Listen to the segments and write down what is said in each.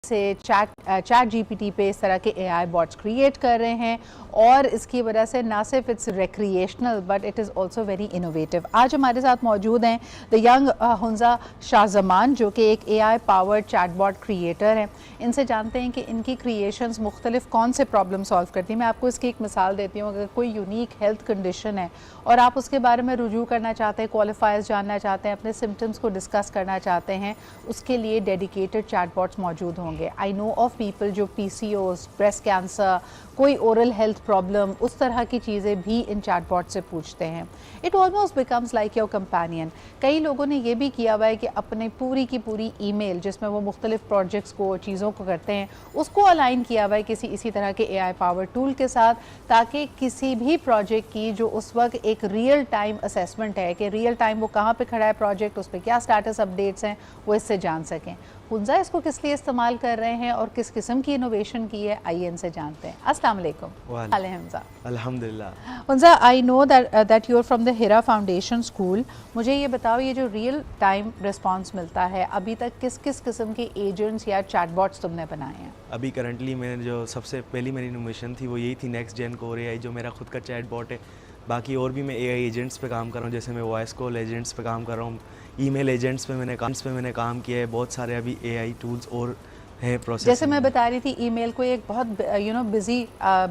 سے chat G P T پہ اس طرح کے اے آئی باٹس کریٹ کر رہے ہیں اور اس کی وجہ سے نہ صرف it's recreational but it is also very innovative. آج ہمارے ساتھ موجود ہیں دا ینگ حنزہ شاہ زمان جو کہ ایک اے آئی پاورڈ چیٹ باٹ کریٹر ہیں. ان سے جانتے ہیں کہ ان کی کریشنز مختلف کون سے پرابلم سالو کرتی ہیں. میں آپ کو اس کی ایک مثال دیتی ہوں. اگر کوئی یونیک ہیلتھ کنڈیشن ہے اور آپ اس کے بارے میں رجوع کرنا چاہتے ہیں, کوالیفائرز جاننا چاہتے ہیں, اپنے سمٹمس کو ڈسکس کرنا چاہتے ہیں, اس کے لیے ڈیڈیکیٹڈ چیٹ باٹس موجود ہوں گے. آئی نو آف پیپل جو پی سی اوز, بریسٹ کینسر, کوئی اورل ہیلتھ پرابلم, اس طرح کی چیزیں بھی ان چیٹ باٹ سے پوچھتے ہیں. It almost becomes like your companion. کئی لوگوں نے یہ بھی کیا ہوا ہے کہ اپنے پوری کی پوری ای میل جس میں وہ مختلف پروجیکٹس کو, چیزوں کو کرتے ہیں, اس کو الائن کیا ہوا ہے اسی طرح کے اے آئی پاور ٹول کے ساتھ, تاکہ کسی بھی پروجیکٹ کی جو اس وقت ایک ریئل ٹائم اسیسمنٹ ہے کہ ریئل ٹائم وہ کہاں پہ کھڑا ہے پروجیکٹ, اس پہ کیا سٹیٹس اپڈیٹس ہیں, وہ اس سے جان سکیں. حنزہ اس کو کس لیے استعمال کر رہے ہیں اور کس قسم کی انوویشن کی ہے, آئیے ان سے جانتے ہیں. السلام علیکم. حنزہ. الحمدللہ. Hamza, I know that you are from the Hira Foundation school. مجھے یہ بتاؤ, یہ جو ریئل ٹائم رسپانس ملتا ہے, ابھی تک کس کس قسم کے ایجنٹس یا چیٹ باٹس تم نے بنائے ہیں؟ ابھی کرنٹلی میں نے جو سب سے پہلی میری انوویشن تھی وہ یہی تھی نیکسٹ جین کور اے آئی, جو میرا خود کا چیٹ باٹ ہے. باقی اور بھی میں اے آئی ایجنٹس پہ کام کر رہا ہوں, جیسے میں وائس کال ایجنٹس پہ کام کر رہا ہوں, ای میل ایجنٹس پہ میں نے کام کیا ہے. بہت سارے ابھی اے آئی ٹولز اور ہیں پروسیس. جیسے میں بتا رہی تھی, ای میل کوئی ایک بہت بزی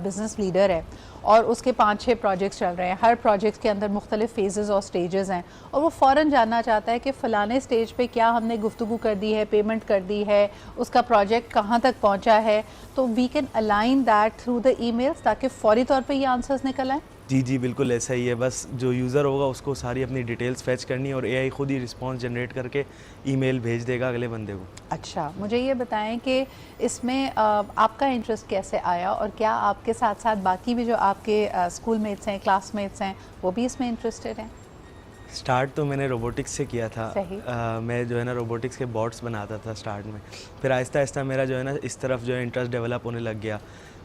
بزنس لیڈر ہے اور اس کے 5-6 پروجیکٹس چل رہے ہیں. ہر پروجیکٹ کے اندر مختلف فیزز اور سٹیجز ہیں, اور وہ فوراً جاننا چاہتا ہے کہ فلانے سٹیج پہ کیا ہم نے گفتگو کر دی ہے, پیمنٹ کر دی ہے, اس کا پروجیکٹ کہاں تک پہنچا ہے. تو we can align that through the emails, تاکہ فوری طور پہ یہ آنسرز نکل آئیں. جی بالکل ایسا ہی ہے. بس جو یوزر ہوگا اس کو ساری اپنی ڈیٹیلز فیچ کرنی ہے اور اے آئی خود ہی رسپانس جنریٹ کر کے ای میل بھیج دے گا اگلے بندے کو. اچھا, مجھے یہ بتائیں کہ اس میں آپ کا انٹرسٹ کیسے آیا, اور کیا آپ کے ساتھ ساتھ باقی بھی جو آپ کے اسکول میٹس ہیں, کلاس میٹس ہیں, وہ بھی اس میں انٹرسٹڈ ہیں؟ سٹارٹ تو میں نے روبوٹکس سے کیا تھا. میں جو ہے نا روبوٹکس کے باٹس بناتا تھا سٹارٹ میں. پھر آہستہ آہستہ میرا جو ہے نا اس طرف جو ہے انٹرسٹ ڈیولپ ہونے لگ گیا.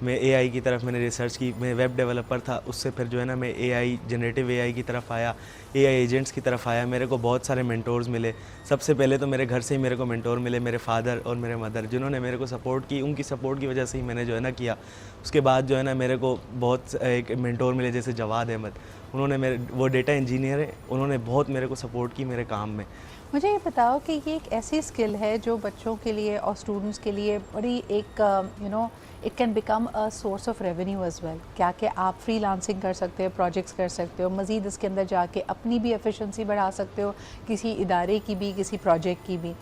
میں اے آئی کی طرف میں نے ریسرچ کی. میں ویب ڈیولپر تھا, اس سے پھر جو ہے نا میں اے آئی جنریٹیو اے آئی کی طرف آیا, اے آئی ایجنٹس کی طرف آیا. میرے کو بہت سارے مینٹورز ملے. سب سے پہلے تو میرے گھر سے ہی میرے کو مینٹور ملے, میرے فادر اور میرے مدر, جنہوں نے میرے کو سپورٹ کی. ان کی سپورٹ کی وجہ سے ہی میں نے جو ہے نا کیا. اس کے بعد جو ہے نا میرے کو بہت ایک مینٹور ملے, جیسے جواد احمد. انہوں نے وہ ڈیٹا انجینئر ہے, انہوں نے بہت میرے کو سپورٹ کی میرے کام میں. مجھے یہ بتاؤ کہ یہ ایک ایسی اسکل ہے جو بچوں کے لیے اور اسٹوڈنٹس کے لیے بڑی ایک it can become a source of revenue as well. کیا کہ آپ فری لانسنگ کر سکتے ہو, پروجیکٹس کر سکتے ہو, مزید اس کے اندر جا کے اپنی بھی ایفیشنسی بڑھا سکتے ہو, کسی ادارے کی بھی, کسی پروجیکٹ کی بھی.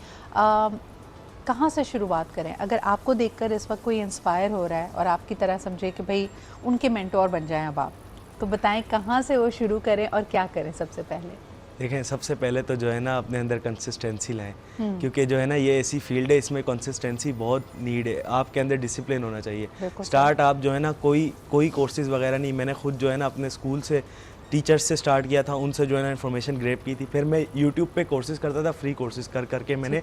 کہاں سے شروعات کریں؟ اگر آپ کو دیکھ کر اس وقت کوئی انسپائر ہو رہا ہے اور آپ کی طرح سمجھے کہ بھائی ان کے مینٹور بن جائیں اب آپ, تو بتائیں کہاں سے وہ شروع کریں اور کیا کریں سب سے پہلے؟ دیکھیں, سب سے پہلے تو جو ہے نا اپنے اندر کنسسٹنسی لائیں, کیونکہ جو ہے نا یہ ایسی فیلڈ ہے اس میں کنسسٹنسی بہت نیڈ ہے. آپ کے اندر ڈسپلن ہونا چاہیے. سٹارٹ آپ جو ہے نا کوئی کورسز وغیرہ نہیں, میں نے خود جو ہے نا اپنے اسکول سے ٹیچرز سے سٹارٹ کیا تھا, ان سے جو ہے نا انفارمیشن گریب کی تھی. پھر میں یوٹیوب پہ کورسز کرتا تھا, فری کورسز کر کے میں نے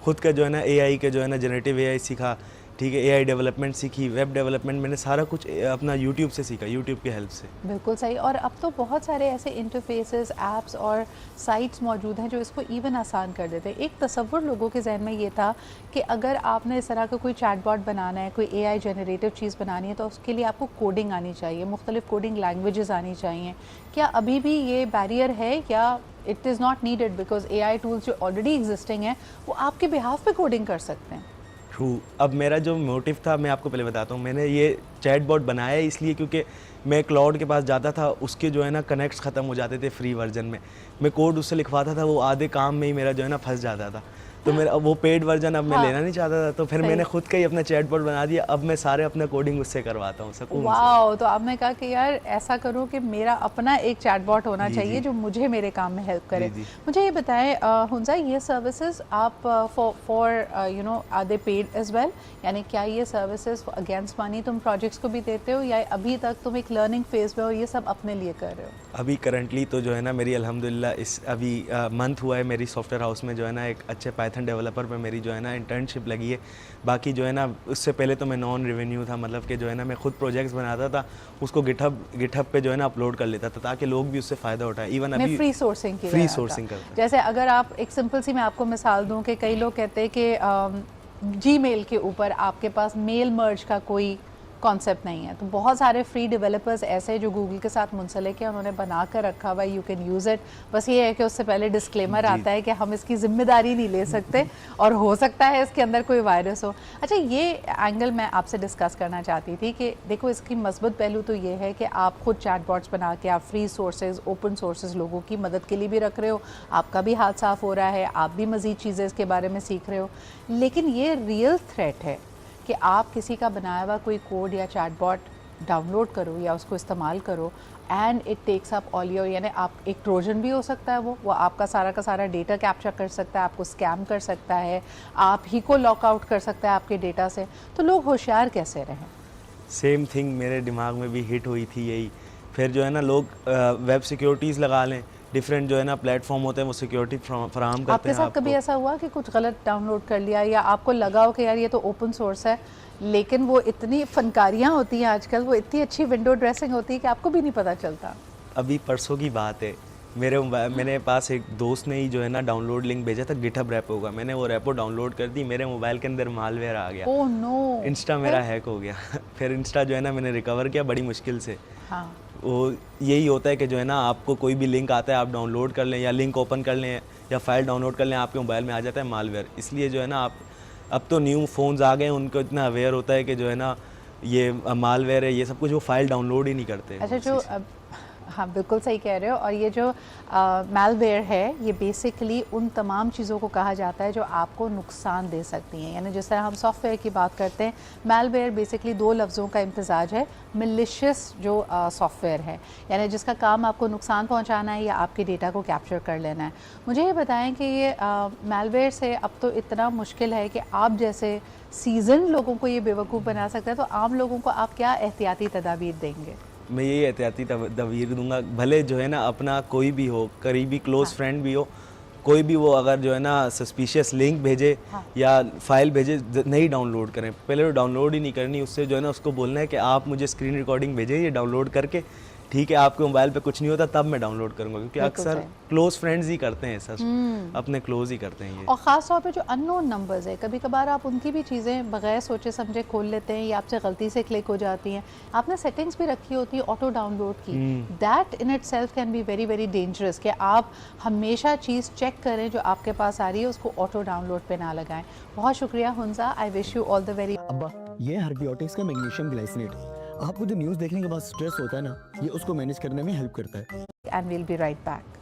خود کا جو ہے نا اے آئی کے جو ہے نا جنریٹیو اے آئی سیکھا. ٹھیک ہے, اے آئی ڈیولپمنٹ سیکھی, ویب ڈیولپمنٹ, میں نے سارا کچھ اپنا یوٹیوب سے سیکھا, یوٹیوب کی ہیلپ سے. بالکل صحیح. اور اب تو بہت سارے ایسے انٹرفیسز, ایپس اور سائٹس موجود ہیں جو اس کو ایون آسان کر دیتے ہیں. ایک تصور لوگوں کے ذہن میں یہ تھا کہ اگر آپ نے اس طرح کا کوئی چیٹ باٹ بنانا ہے, کوئی اے آئی جنریٹیو چیز بنانی ہے, تو اس کے لیے آپ کو کوڈنگ آنی چاہیے, مختلف کوڈنگ لینگویجز آنی چاہیے. کیا ابھی بھی یہ بیریئر ہے, یا it is not needed because a I tools جو آلریڈی ایگزسٹنگ ہیں وہ آپ کے بہاف پہ کوڈنگ کر سکتے ہیں؟ اب میرا جو موٹیو تھا میں آپ کو پہلے بتاتا ہوں. میں نے یہ چیٹ باٹ بنایا ہے اس لیے کیونکہ میں کلاؤڈ کے پاس جاتا تھا, اس کے جو ہے نا کنیکٹس ختم ہو جاتے تھے فری ورژن میں. میں کوڈ اس سے لکھواتا تھا, وہ آدھے کام میں ہی میرا جو ہے نا پھنس جاتا تھا. تو میرا وہ پیڈ ورژن اب میں لینا نہیں چاہتا تھا, تو پھر میں نے خود کا ہی اپنا چیٹ باٹ بنا دیا. اب میں سارے اپنا کوڈنگ اس سے کرواتا ہوں سکون سے. واو. تو اب میں کہا کہ یار ایسا کروں کہ میرا اپنا ایک چیٹ باٹ ہونا چاہیے جو مجھے میرے کام میں ہیلپ کرے. مجھے یہ بتائیں حنزہ, یہ سروسز آپ for are they paid as well, یعنی کیا یہ سروسز اگینسٹ منی تم پروجیکٹس کو بھی دیتے ہو, یا ابھی تک تم ایک لرننگ فیز میں ہو, یہ سب اپنے لیے کر رہے ہو؟ ابھی کرنٹلی تو جو ہے نا میری الحمدللہ ابھی منتھ ہوا ہے میری سافٹ ویئر ہاؤس میں جو ہے نا ایک اچھے پائتھن ڈیولپر پہ میری جو ہے نا انٹرنشپ لگی ہے. باقی جو ہے نا اس سے پہلے تو میں نان ریونیو تھا, مطلب کہ جو ہے نا میں خود پروجیکٹس بناتا تھا, اس کو گٹ ہب پہ جو ہے نا اپلوڈ کر لیتا تھا تاکہ لوگ بھی اس سے فائدہ اٹھائیں. ایون ابھی فری سورسنگ کی کرتا. جیسے اگر آپ ایک سمپل سی میں آپ کو مثال دوں کہ کئی لوگ کہتے ہیں کہ جی میل کے اوپر آپ کے پاس میل مرج کا کوئی کانسیپٹ نہیں ہے. تو بہت سارے فری ڈیولپرز ایسے جو گوگل کے ساتھ منسلک ہیں, انہوں نے بنا کر رکھا ہوا ہے, یو کین یوز اٹ. بس یہ ہے کہ اس سے پہلے ڈسکلیمر آتا ہے کہ ہم اس کی ذمہ داری نہیں لے سکتے اور ہو سکتا ہے اس کے اندر کوئی وائرس ہو. اچھا, یہ اینگل میں آپ سے ڈسکس کرنا چاہتی تھی کہ دیکھو اس کی مثبت پہلو تو یہ ہے کہ آپ خود چیٹ باٹس بنا کے آپ فری سورسز, اوپن سورسز لوگوں کی مدد کے لیے بھی رکھ رہے ہو, آپ کا بھی ہاتھ صاف ہو رہا ہے, آپ بھی مزید چیزیں اس کے بارے میں سیکھ رہے ہو. لیکن یہ ریئل تھریٹ ہے کہ آپ کسی کا بنایا ہوا کوئی کوڈ یا چیٹ باٹ ڈاؤن لوڈ کرو یا اس کو استعمال کرو and it takes up all your, یعنی آپ ایک ٹروجن بھی ہو سکتا ہے, وہ آپ کا سارا ڈیٹا کیپچر کر سکتا ہے, آپ کو اسکیم کر سکتا ہے, آپ ہی کو لاک آؤٹ کر سکتا ہے آپ کے ڈیٹا سے. تو لوگ ہوشیار کیسے رہیں؟ سیم تھنگ میرے دماغ میں بھی ہٹ ہوئی تھی یہی. پھر جو ہے نا لوگ ویب سیکیورٹیز لگا لیں, ڈفرینٹ جو ہے نا پلیٹ فارم ہوتے ہیں وہ سیکیورٹی فراہم کرتے ہیں. آپ کے ساتھ کبھی ایسا ہوا کہ کچھ غلط ڈاؤن لوڈ کر لیا یا آپ کو لگا ہو کہ یار یہ تو اوپن سورس ہے, لیکن وہ اتنی فنکاریاں ہوتی ہیں آج کل, وہ اتنی اچھی ونڈو ڈریسنگ ہوتی ہے کہ آپ کو بھی نہیں پتہ چلتا؟ ابھی پرسوں کی بات ہے, میرے پاس ایک دوست نے ہی جو ہے نا ڈاؤن لوڈ لنک بھیجا تھا گٹ ہب ریپو کا. میں نے وہ ریپو ڈاؤن لوڈ کر دی, میرے موبائل کے اندر مال ویئر آ گیا. اوہ نو, انسٹا میرا ہیک ہو گیا. پھر انسٹا جو ہے نا میں نے ریکور کیا بڑی مشکل سے. ہاں, وہ یہی ہوتا ہے کہ جو ہے نا آپ کو کوئی بھی لنک آتا ہے آپ ڈاؤن لوڈ کر لیں یا لنک اوپن کر لیں یا فائل ڈاؤن لوڈ کر لیں, آپ کے موبائل میں آ جاتا ہے مال ویئر. اس لیے جو ہے نا آپ اب تو نیو فونز آ گئے ہیں, ان کو اتنا اویئر ہوتا ہے کہ جو ہے نا یہ مال ویئر ہے یہ سب کچھ, وہ فائل ڈاؤن لوڈ ہی نہیں کرتے. اچھا جو ہاں بالکل صحیح کہہ رہے ہو. اور یہ جو میل ویئر ہے یہ بیسکلی ان تمام چیزوں کو کہا جاتا ہے جو آپ کو نقصان دے سکتی ہیں. یعنی جس طرح ہم سافٹ ویئر کی بات کرتے ہیں, میل ویئر بیسکلی دو لفظوں کا امتزاج ہے. ملیشیس جو سافٹ ویئر ہے یعنی جس کا کام آپ کو نقصان پہنچانا ہے یا آپ کے ڈیٹا کو کیپچر کر لینا ہے. مجھے یہ بتائیں کہ یہ میل ویئر سے اب تو اتنا مشکل ہے کہ آپ جیسے سیزن لوگوں کو یہ بیوقوف بنا سکتا ہے, تو عام لوگوں کو آپ کیا احتیاطی تدابیر دیں گے؟ میں یہی احتیاطی تدابیر دوں گا, بھلے جو ہے نا اپنا کوئی بھی ہو, قریبی کلوز فرینڈ بھی ہو, کوئی بھی وہ اگر جو ہے نا سسپیشیس لنک بھیجے یا فائل بھیجے نہیں ڈاؤن لوڈ کریں. پہلے وہ ڈاؤن لوڈ ہی نہیں کرنی, اس سے جو ہے نا اس کو بولنا ہے کہ آپ مجھے اسکرین ریکارڈنگ بھیجیں یہ ڈاؤن لوڈ کر کے, ٹھیک ہے آپ کے موبائل پہ کچھ نہیں ہوتا تب میں ڈاؤن لوڈ کروں گا. کیونکہ اکثر کلوز فرینڈز ہی کرتے ہیں ایسا, اپنے کلوز ہی کرتے ہیں یہ. اور خاص طور پہ جو ان نون نمبرز ہے, کبھی کبھار آپ ان کی بھی چیزیں بغیر سوچے سمجھے کھول لیتے ہیں یا آپ سے غلطی سے کلک ہو جاتی ہیں. آپ نے سیٹنگز بھی رکھی ہوتی ہے آٹو ڈاؤن لوڈ کی, that in itself can be very very dangerous, کہ آپ ہمیشہ چیز چیک کریں جو آپ کے پاس آ رہی ہے, اس کو آٹو ڈاؤن لوڈ پہ نہ لگائیں. بہت شکریہ Hamza, I wish you all the very. ابا یہ ہربیوٹکس کا میگنیشیم گلائسینیٹ, آپ کو جو نیوز دیکھنے کے بعد سٹریس ہوتا ہے نا, یہ اس کو مینیج کرنے میں ہیلپ کرتا ہے. And we'll be right back.